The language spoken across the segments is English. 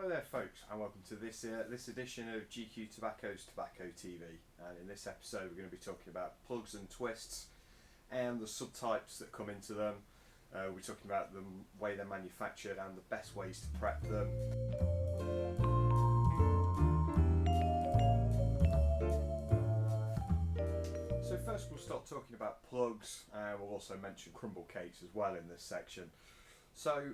there folks, and welcome to this edition of GQ Tobacco's Tobacco TV. And in this episode we're going to be talking about plugs and twists and the subtypes that come into them. We're talking about the way they're manufactured and the best ways to prep them. So first we'll start talking about plugs, and we'll also mention crumble cakes as well in this section. So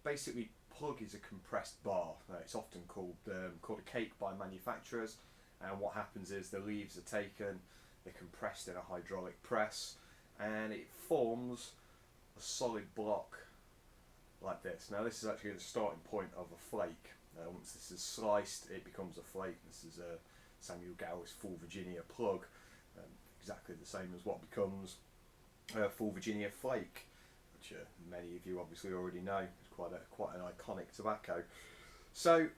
basically, plug is a compressed bar. It's often called a cake by manufacturers, and what happens is the leaves are taken, they're compressed in a hydraulic press, and it forms a solid block like this. Now this is actually the starting point of a flake. Once this is sliced, it becomes a flake. This is a Samuel Gawith's Full Virginia plug, exactly the same as what becomes a Full Virginia flake, which many of you obviously already know. It's quite an iconic tobacco. So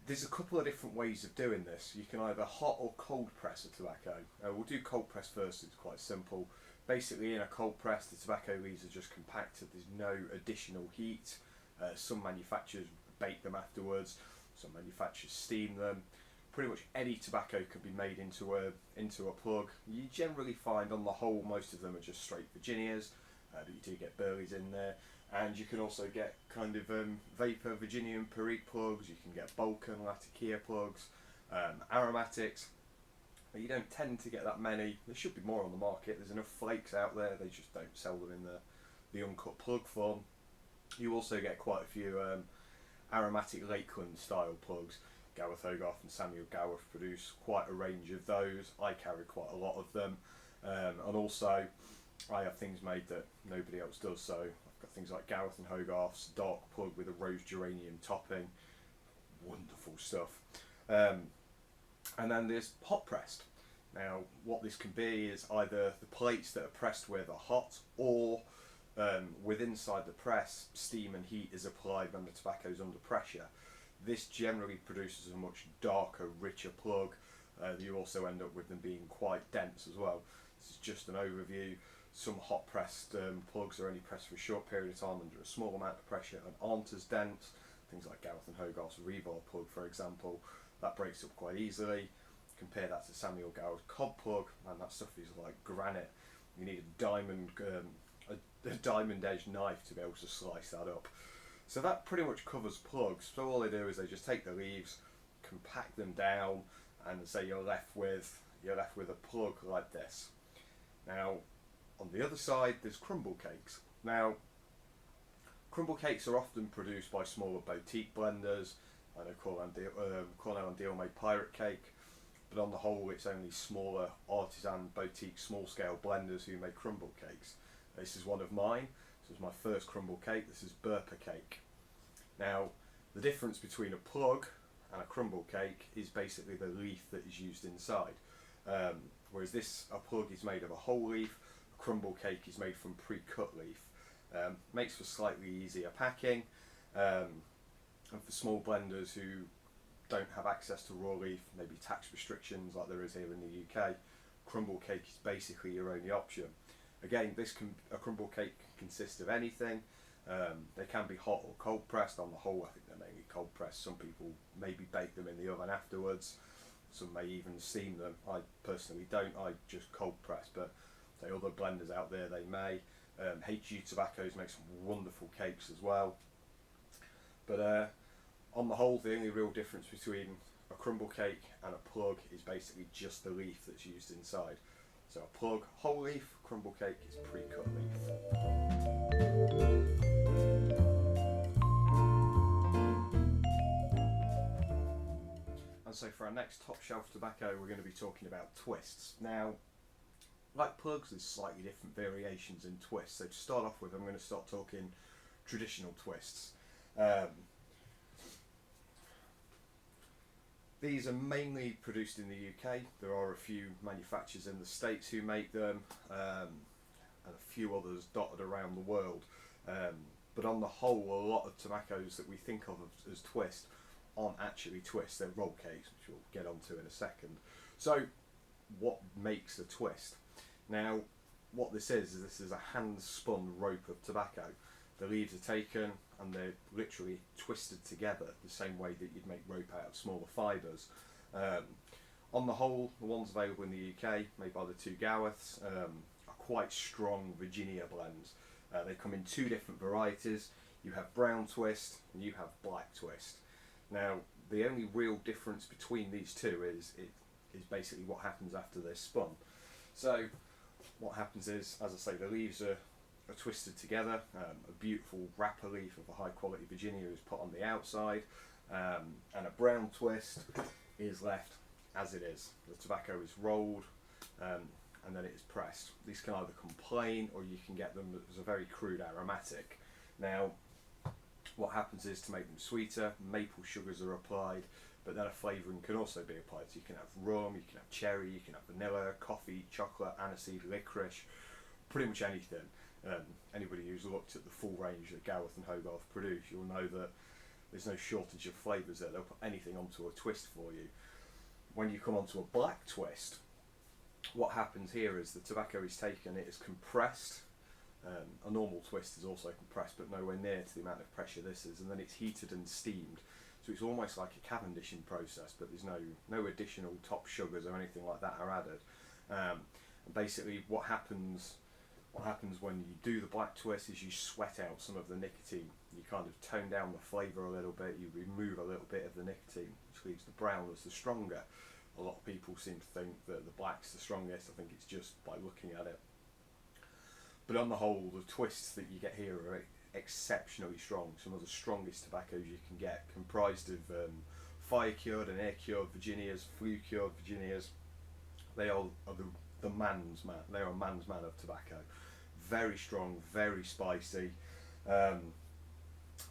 there's a couple of different ways of doing this. You can either hot or cold press a tobacco. We'll do cold press first. It's quite simple. Basically, in a cold press, the tobacco leaves are just compacted. There's no additional heat. Some manufacturers bake them afterwards. Some manufacturers steam them. Pretty much any tobacco can be made into a plug. You generally find, on the whole, most of them are just straight Virginias. But you do get burleys in there, and you can also get kind of vapor Virginia and Perique plugs. You can get Balkan Latakia plugs, aromatics, but you don't tend to get that many. There should be more on the market. There's enough flakes out there, they just don't sell them in the uncut plug form. You also get quite a few aromatic Lakeland style plugs. Gawith, Hoggarth and Samuel Gawith produce quite a range of those. I carry quite a lot of them, and also I have things made that nobody else does. So I've got things like Gawith and Hoggarth's dark plug with a rose geranium topping. Wonderful stuff. And then there's hot pressed. Now what this can be is either the plates that are pressed with are hot, or with inside the press, steam and heat is applied when the tobacco is under pressure. This generally produces a much darker, richer plug. You also end up with them being quite dense as well. This is just an overview. Some hot pressed plugs are only pressed for a short period of time under a small amount of pressure and aren't as dense. Things like Gawith and Hoggarth's Rebar plug, for example, that breaks up quite easily. Compare that to Samuel Gawith's Cob plug, and that stuff is like granite. You need a diamond edged knife to be able to slice that up. So that pretty much covers plugs. So all they do is they just take the leaves, compact them down, and say you're left with a plug like this. Now on the other side there's crumble cakes. Now crumble cakes are often produced by smaller boutique blenders. I know Cornell and Deal made Pirate Cake, but on the whole it's only smaller artisan boutique small scale blenders who make crumble cakes. This is one of mine. This is my first crumble cake. This is BurPer cake. Now the difference between a plug and a crumble cake is basically the leaf that is used inside. Whereas a plug is made of a whole leaf, a crumble cake is made from pre-cut leaf. Makes for slightly easier packing, and for small blenders who don't have access to raw leaf, maybe tax restrictions like there is here in the UK, crumble cake is basically your only option. Again, a crumble cake can consist of anything. They can be hot or cold pressed. On the whole, I think they're mainly cold pressed. Some people maybe bake them in the oven afterwards. Some may even steam them. I personally don't. I just cold press, but say other blenders out there, they may. HU Tobaccos make some wonderful cakes as well. But on the whole, the only real difference between a crumble cake and a plug is basically just the leaf that's used inside. So a plug, whole leaf; crumble cake is pre-cut leaf. And so for our next top shelf tobacco, we're going to be talking about twists. Now, like plugs, there's slightly different variations in twists. So to start off with, I'm going to start talking traditional twists. These are mainly produced in the UK. There are a few manufacturers in the States who make them, and a few others dotted around the world. But on the whole, a lot of tobaccos that we think of as twist aren't actually twists. They're Rollcakes, which we'll get onto in a second. So what makes a twist? Now, what this is a hand-spun rope of tobacco. The leaves are taken and they're literally twisted together the same way that you'd make rope out of smaller fibres. On the whole, the ones available in the UK, made by the two Gawiths, are quite strong Virginia blends. They come in two different varieties. You have brown twist and you have black twist. Now, the only real difference between these two is basically what happens after they're spun. So, what happens is, as I say, the leaves are twisted together. A beautiful wrapper leaf of a high quality Virginia is put on the outside, and a brown twist is left as it is. The tobacco is rolled, and then it is pressed. These can either come plain or you can get them as a very crude aromatic. Now, what happens is, to make them sweeter, maple sugars are applied, but then a flavouring can also be applied. So you can have rum, you can have cherry, you can have vanilla, coffee, chocolate, aniseed, licorice, pretty much anything. Anybody who's looked at the full range that Gawith and Hoggarth produce, you'll know that there's no shortage of flavours there. They'll put anything onto a twist for you. When you come onto a black twist, what happens here is the tobacco is taken, it is compressed. A normal twist is also compressed, but nowhere near to the amount of pressure this is, and then it's heated and steamed. So it's almost like a Cavendishing process, but there's no additional top sugars or anything like that are added. And basically, what happens when you do the black twist is you sweat out some of the nicotine. You kind of tone down the flavour a little bit, you remove a little bit of the nicotine, which leaves the brown as the stronger. A lot of people seem to think that the black's the strongest. I think it's just by looking at it. But on the whole, the twists that you get here are exceptionally strong. Some of the strongest tobaccos you can get, comprised of fire cured and air cured Virginias, flue cured Virginias. They are the man's man. They are a man's man of tobacco. Very strong, very spicy. Like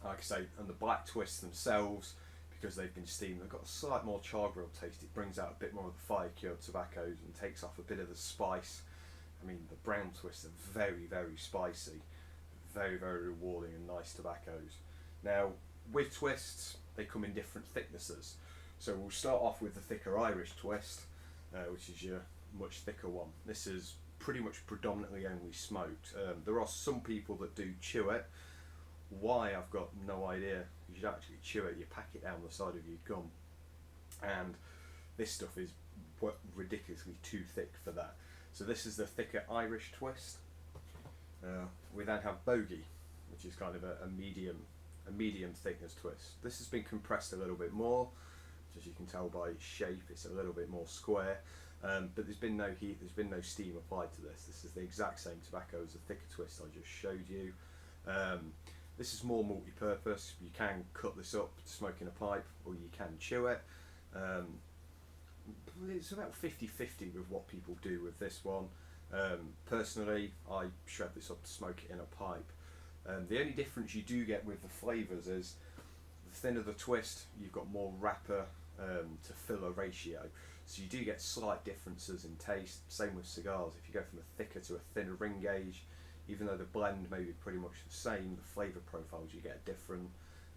I say, and the black twists themselves, because they've been steamed, they've got a slight more char-grilled taste. It brings out a bit more of the fire-cured tobaccos and takes off a bit of the spice. I mean, the brown twists are very, very spicy. Very, very rewarding and nice tobaccos. Now, with twists, they come in different thicknesses. So we'll start off with the thicker Irish twist, which is your much thicker one. This is pretty much predominantly only smoked. There are some people that do chew it. Why, I've got no idea. You should actually chew it. You pack it down the side of your gum, and this stuff is ridiculously too thick for that. So this is the thicker Irish twist. We then have bogey, which is kind of a medium thickness twist. This has been compressed a little bit more, as you can tell by its shape. It's a little bit more square, but there's been no heat, there's been no steam applied to this. This is the exact same tobacco as the thicker twist I just showed you. This is more multi-purpose. You can cut this up to smoke in a pipe, or you can chew it. It's about 50-50 with what people do with this one. Personally, I shred this up to smoke it in a pipe. The only difference you do get with the flavours is the thinner the twist, you've got more wrapper to filler ratio. So you do get slight differences in taste. Same with cigars. If you go from a thicker to a thinner ring gauge, even though the blend may be pretty much the same, the flavour profiles you get different.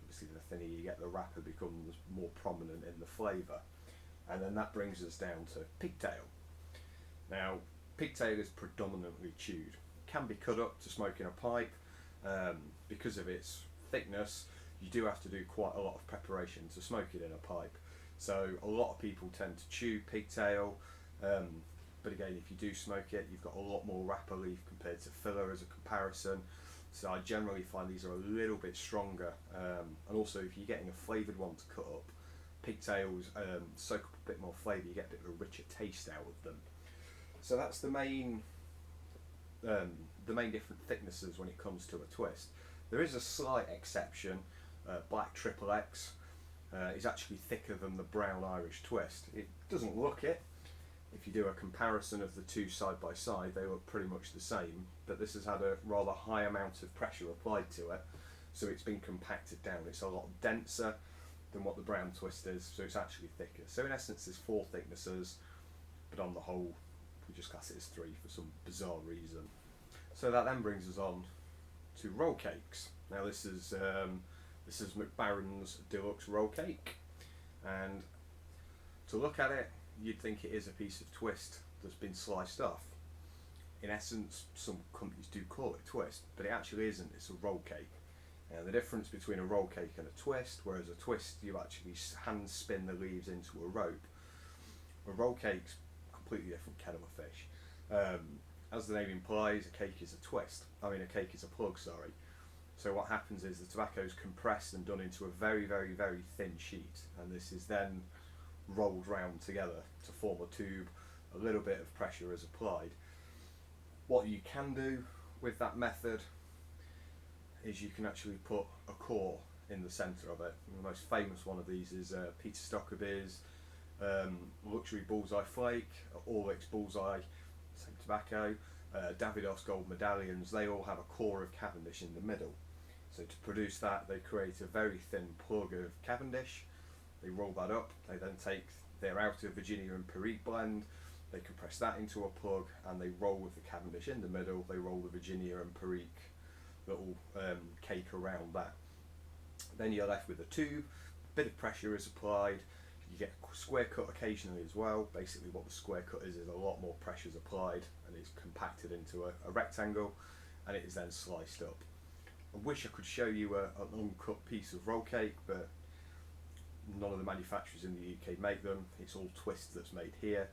Obviously, the thinner you get, the wrapper becomes more prominent in the flavour. And then that brings us down to pigtail. Now, pigtail is predominantly chewed. It can be cut up to smoke in a pipe. Because of its thickness, you do have to do quite a lot of preparation to smoke it in a pipe. So a lot of people tend to chew pigtail, but again, if you do smoke it, you've got a lot more wrapper leaf compared to filler as a comparison. So I generally find these are a little bit stronger, and also if you're getting a flavoured one to cut up, pigtails soak up a bit more flavour, you get a bit of a richer taste out of them. So that's the main different thicknesses when it comes to a twist. There is a slight exception. Black Triple X is actually thicker than the brown Irish twist. It doesn't look it. If you do a comparison of the two side by side, they look pretty much the same, but this has had a rather high amount of pressure applied to it, so it's been compacted down. It's a lot denser than what the brown twist is, so it's actually thicker. So in essence, there's 4 thicknesses, but on the whole, we just class it as 3 for some bizarre reason. So that then brings us on to Rollcakes. Now this is Baren's Deluxe Rollcake, and to look at it, you'd think it is a piece of twist that's been sliced off. In essence, some companies do call it twist, but it actually isn't. It's a roll cake. The difference between a roll cake and a twist, whereas a twist you actually hand spin the leaves into a rope, a roll cake's a completely different kettle of fish. As the name implies, a cake is a twist. I mean, a cake is a plug, sorry. So what happens is the tobacco is compressed and done into a very, very, very thin sheet, and this is then rolled round together to form a tube. A little bit of pressure is applied. What you can do with that method is you can actually put a core in the centre of it. And the most famous one of these is Peter Stockaby's Luxury Bullseye Flake, Orlick's Bullseye, same tobacco, Davidoff Gold Medallions. They all have a core of Cavendish in the middle. So to produce that, they create a very thin plug of Cavendish. They roll that up. They then take their outer Virginia and Perique blend. They compress that into a plug, and they roll with the Cavendish in the middle. They roll the Virginia and Perique little cake around that. Then you're left with a tube. A bit of pressure is applied. You get a square cut occasionally as well. Basically what the square cut is a lot more pressure is applied, and it's compacted into a rectangle, and it is then sliced up. I wish I could show you an uncut piece of roll cake, but none of the manufacturers in the UK make them. It's all twist that's made here.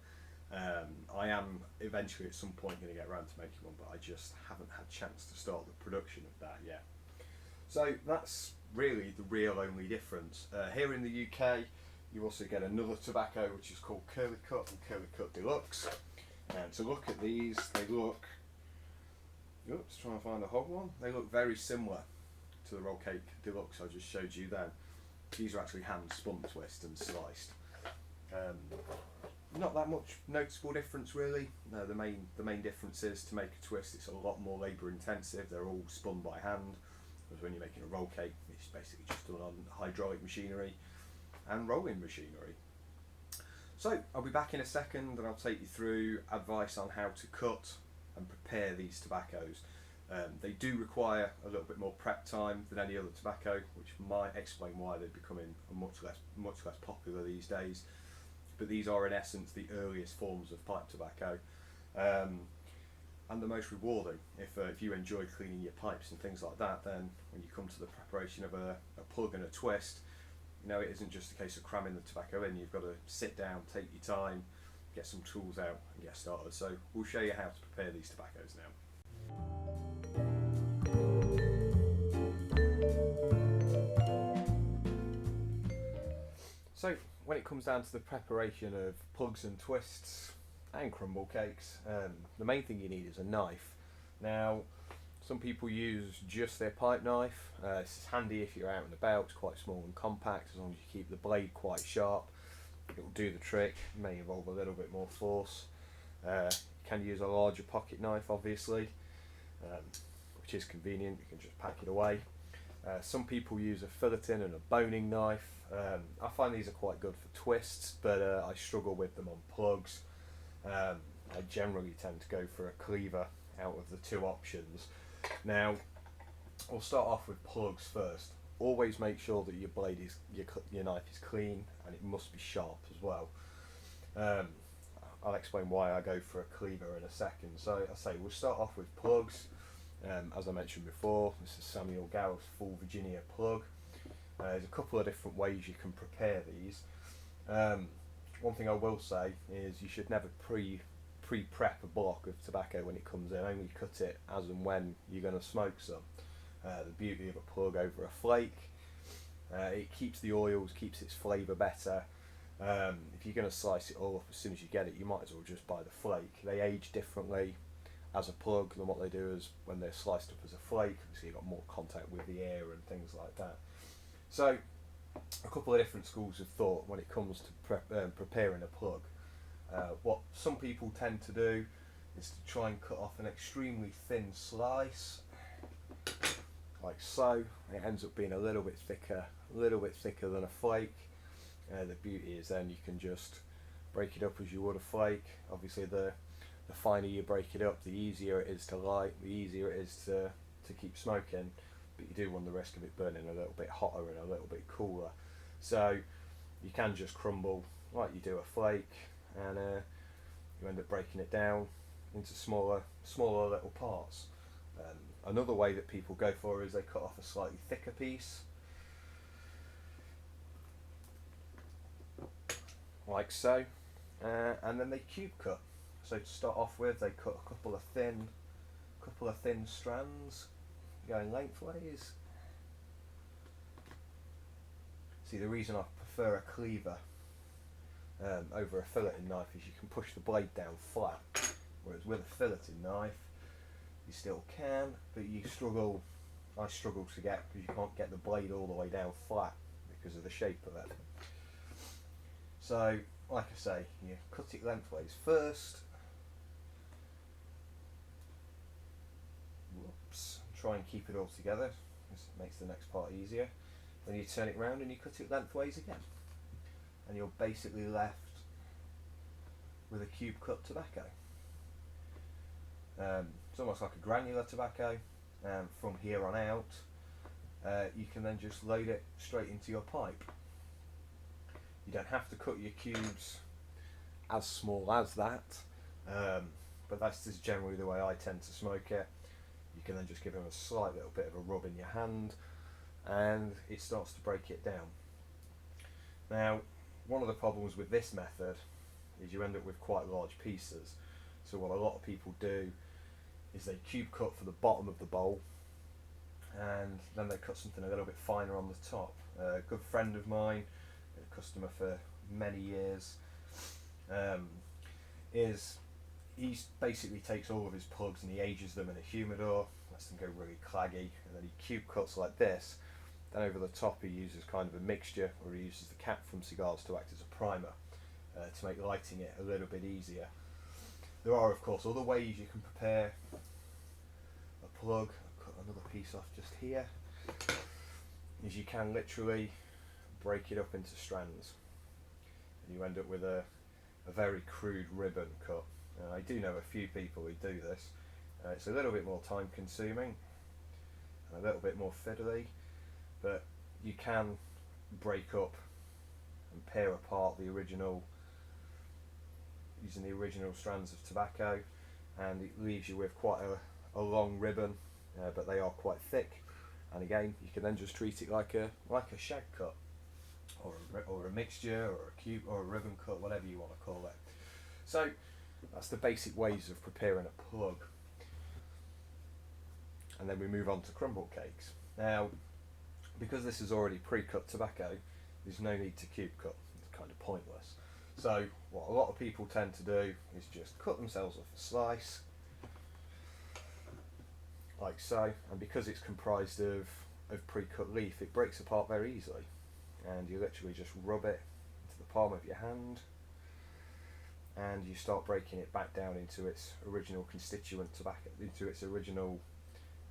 I am eventually at some point going to get around to making one, but I just haven't had a chance to start the production of that yet. So that's really the real only difference. Here in the UK you also get another tobacco which is called Curly Cut and Curly Cut Deluxe. And to look at these, they look, oops, trying to find a hog one, they look very similar to the Roll Cake Deluxe I just showed you then. These are actually hand spun twist and sliced. Not that much noticeable difference really. No, the main difference is to make a twist it's a lot more labour intensive. They're all spun by hand, whereas when you're making a roll cake it's basically just done on hydraulic machinery and rolling machinery. So I'll be back in a second and I'll take you through advice on how to cut and prepare these tobaccos. They do require a little bit more prep time than any other tobacco, which might explain why they're becoming much less popular these days. But these are in essence the earliest forms of pipe tobacco, and the most rewarding. If you enjoy cleaning your pipes and things like that, then when you come to the preparation of a plug and a twist, you know, it isn't just a case of cramming the tobacco in. You've got to sit down, take your time, get some tools out and get started. So we'll show you how to prepare these tobaccos now. So when it comes down to the preparation of plugs and twists and crumble cakes, the main thing you need is a knife. Now some people use just their pipe knife. This is handy if you're out and about. It's quite small and compact. As long as you keep the blade quite sharp, it will do the trick. It may involve a little bit more force. You can use a larger pocket knife obviously, which is convenient. You can just pack it away. Some people use a filleting and a boning knife. I find these are quite good for twists, but I struggle with them on plugs. I generally tend to go for a cleaver out of the two options. Now, we'll start off with plugs first. Always make sure that your blade is your knife is clean, and it must be sharp as well. I'll explain why I go for a cleaver in a second. So I say we'll start off with plugs. As I mentioned before, this is Samuel Gawith's Full Virginia plug. There's a couple of different ways you can prepare these. One thing I will say is you should never pre-prep a block of tobacco when it comes in. Only cut it as and when you're going to smoke some. The beauty of a plug over a flake, it keeps the oils, keeps its flavour better. If you're going to slice it all up as soon as you get it, you might as well just buy the flake. They age differently as a plug than what they do is when they're sliced up as a flake. So you've got more contact with the air and things like that. So a couple of different schools of thought when it comes to preparing a plug. What some people tend to do is to try and cut off an extremely thin slice, like so. It ends up being a little bit thicker than a flake. The beauty is then you can just break it up as you would a flake. Obviously the finer you break it up, the easier it is to light, the easier it is to keep smoking, but you do run the risk of it burning a little bit hotter and a little bit cooler. So you can just crumble like you do a flake, and you end up breaking it down into smaller little parts. Another way that people go for is they cut off a slightly thicker piece, like so, and then they cube cut. So to start off with, they cut a couple of thin strands going lengthways. See, the reason I prefer a cleaver over a filleting knife is you can push the blade down flat, whereas with a filleting knife you still can, but I struggle to get, because you can't get the blade all the way down flat because of the shape of it. So, like I say, you cut it lengthways first. Whoops. Try and keep it all together. This makes the next part easier. Then you turn it round and you cut it lengthways again. And you're basically left with a cube cut tobacco. It's almost like a granular tobacco. From here on out, you can then just load it straight into your pipe. You don't have to cut your cubes as small as that, but that's just generally the way I tend to smoke it. You can then just give them a slight little bit of a rub in your hand and it starts to break it down. Now, one of the problems with this method is you end up with quite large pieces. So what a lot of people do is they cube cut for the bottom of the bowl and then they cut something a little bit finer on the top. A good friend of mine, a customer for many years, he basically takes all of his plugs and he ages them in a humidor, lets them go really claggy, and then he cube cuts like this. Then over the top he uses kind of a mixture, or he uses the cap from cigars to act as a primer to make lighting it a little bit easier. There are of course other ways you can prepare a plug. I'll cut another piece off just here. Is you can literally break it up into strands and you end up with a very crude ribbon cut. I do know a few people who do this. It's a little bit more time consuming and a little bit more fiddly, but you can break up and pare apart the original, using the original strands of tobacco, and it leaves you with quite a long ribbon, but they are quite thick, and again you can then just treat it like a shag cut, or a mixture, or a cube, or a ribbon cut, whatever you want to call it. So that's the basic ways of preparing a plug. And then we move on to crumble cakes. Now, because this is already pre-cut tobacco, there's no need to cube cut. It's kind of pointless. So what a lot of people tend to do is just cut themselves off a slice, like so, and because it's comprised of pre-cut leaf, it breaks apart very easily, and you literally just rub it into the palm of your hand and you start breaking it back down into its original constituent tobacco, into its original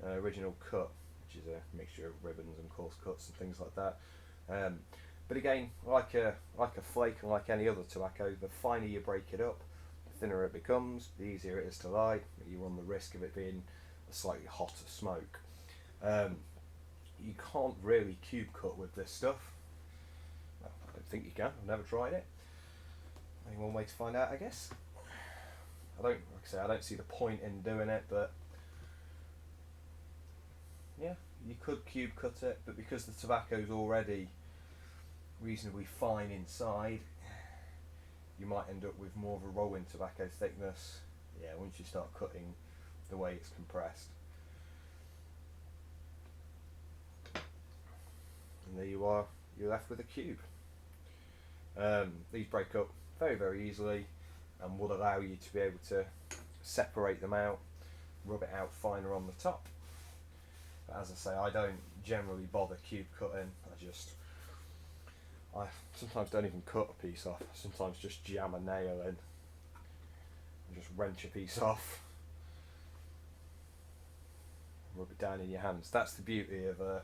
cut, which is a mixture of ribbons and coarse cuts and things like that. But again, like a flake and like any other tobacco, the finer you break it up, the thinner it becomes, the easier it is to light. You run the risk of it being a slightly hotter smoke. You can't really cube cut with this stuff. Well, I don't think you can. I've never tried it. Only one way to find out, I guess. Like I say, I don't see the point in doing it, but yeah, you could cube cut it, but because the tobacco's already reasonably fine inside, you might end up with more of a rolling tobacco thickness, yeah, once you start cutting the way it's compressed. And there you are, you're left with a cube. These break up very, very easily and would allow you to be able to separate them out, rub it out finer on the top. But as I say, I don't generally bother cube cutting. I sometimes don't even cut a piece off. I sometimes just jam a nail in and just wrench a piece off, rub it down in your hands. That's the beauty of a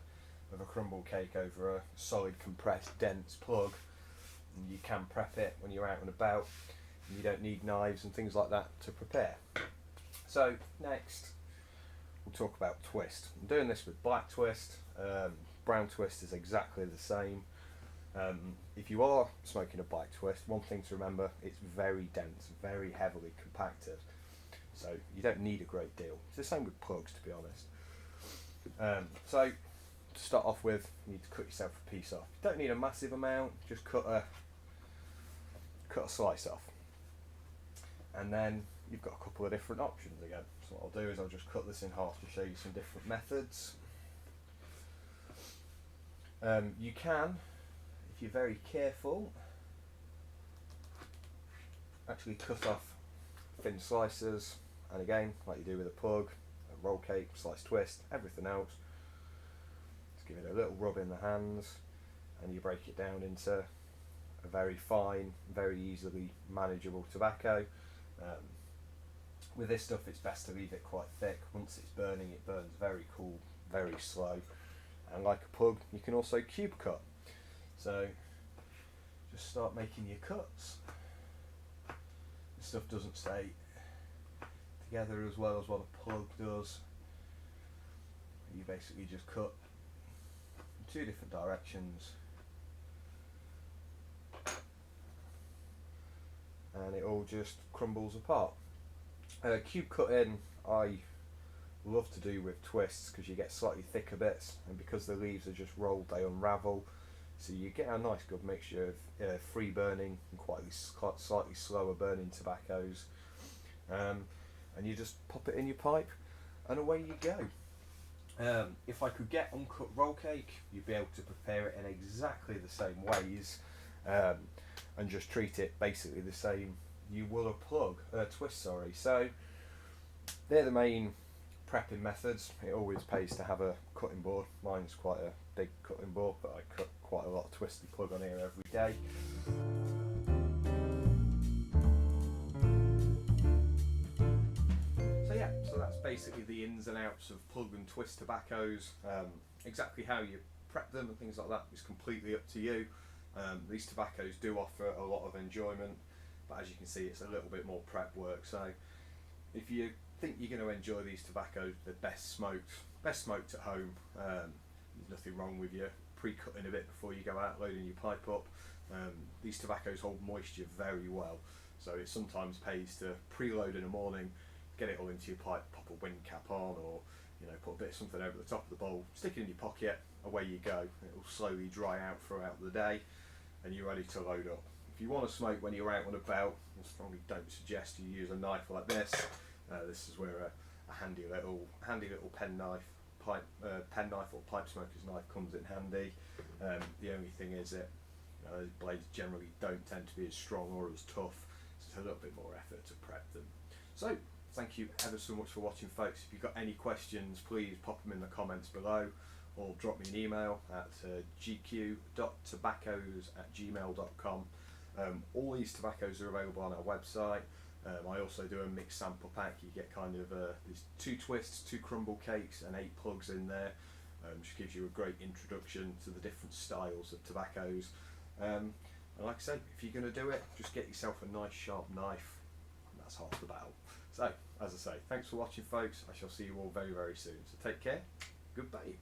crumble cake over a solid, compressed, dense plug. And you can prep it when you're out and about, and you don't need knives and things like that to prepare. So next we'll talk about twist. I'm doing this with black twist. Brown twist is exactly the same. If you are smoking a black twist, one thing to remember, it's very dense, very heavily compacted, so you don't need a great deal. It's the same with plugs, to be honest. So to start off with, you need to cut yourself a piece off. You don't need a massive amount, just cut a slice off. And then you've got a couple of different options again. So what I'll do is I'll just cut this in half to show you some different methods. You can, if you're very careful, actually cut off thin slices, and again, like you do with a plug, a roll cake, slice twist, everything else. Just give it a little rub in the hands, and you break it down into a very fine, very easily manageable tobacco. With this stuff, it's best to leave it quite thick. Once it's burning, it burns very cool, very slow. And like a plug, you can also cube cut. So just start making your cuts. This stuff doesn't stay together as well as what a plug does. You basically just cut in two different directions, and it all just crumbles apart. Cube cutting I love to do with twists because you get slightly thicker bits, and because the leaves are just rolled, they unravel, so you get a nice good mixture of free burning and slightly slower burning tobaccos, and you just pop it in your pipe and away you go. If I could get uncut roll cake, you'd be able to prepare it in exactly the same ways, and just treat it basically the same you will a twist, sorry. So they're the main prepping methods. It always pays to have a cutting board. Mine's quite a big cutting board, but I cut quite a lot of twisty plug on here every day. So that's basically the ins and outs of plug and twist tobaccos. Exactly how you prep them and things like that is completely up to you. These tobaccos do offer a lot of enjoyment, but as you can see, it's a little bit more prep work. So if you think you're going to enjoy these tobaccos, they're best smoked at home. There's nothing wrong with you pre-cutting a bit before you go out loading your pipe up. These tobaccos hold moisture very well, so it sometimes pays to preload in the morning, get it all into your pipe, pop a wind cap on, or put a bit of something over the top of the bowl, stick it in your pocket, away you go. It will slowly dry out throughout the day, and you're ready to load up. If you want to smoke when you're out and about, I strongly don't suggest you use a knife like this. This is where a handy little pen knife or pipe smoker's knife comes in handy. The only thing is that those blades generally don't tend to be as strong or as tough, so it's a little bit more effort to prep them. So thank you ever so much for watching, folks. If you've got any questions, please pop them in the comments below, or drop me an email at gq.tobaccos@gmail.com. All these tobaccos are available on our website. I also do a mixed sample pack. You get kind of these 2 twists, 2 crumble cakes, and 8 plugs in there, which gives you a great introduction to the different styles of tobaccos. And like I say, if you're going to do it, just get yourself a nice sharp knife, and that's half the battle. So, as I say, thanks for watching, folks. I shall see you all very, very soon. So take care. Goodbye.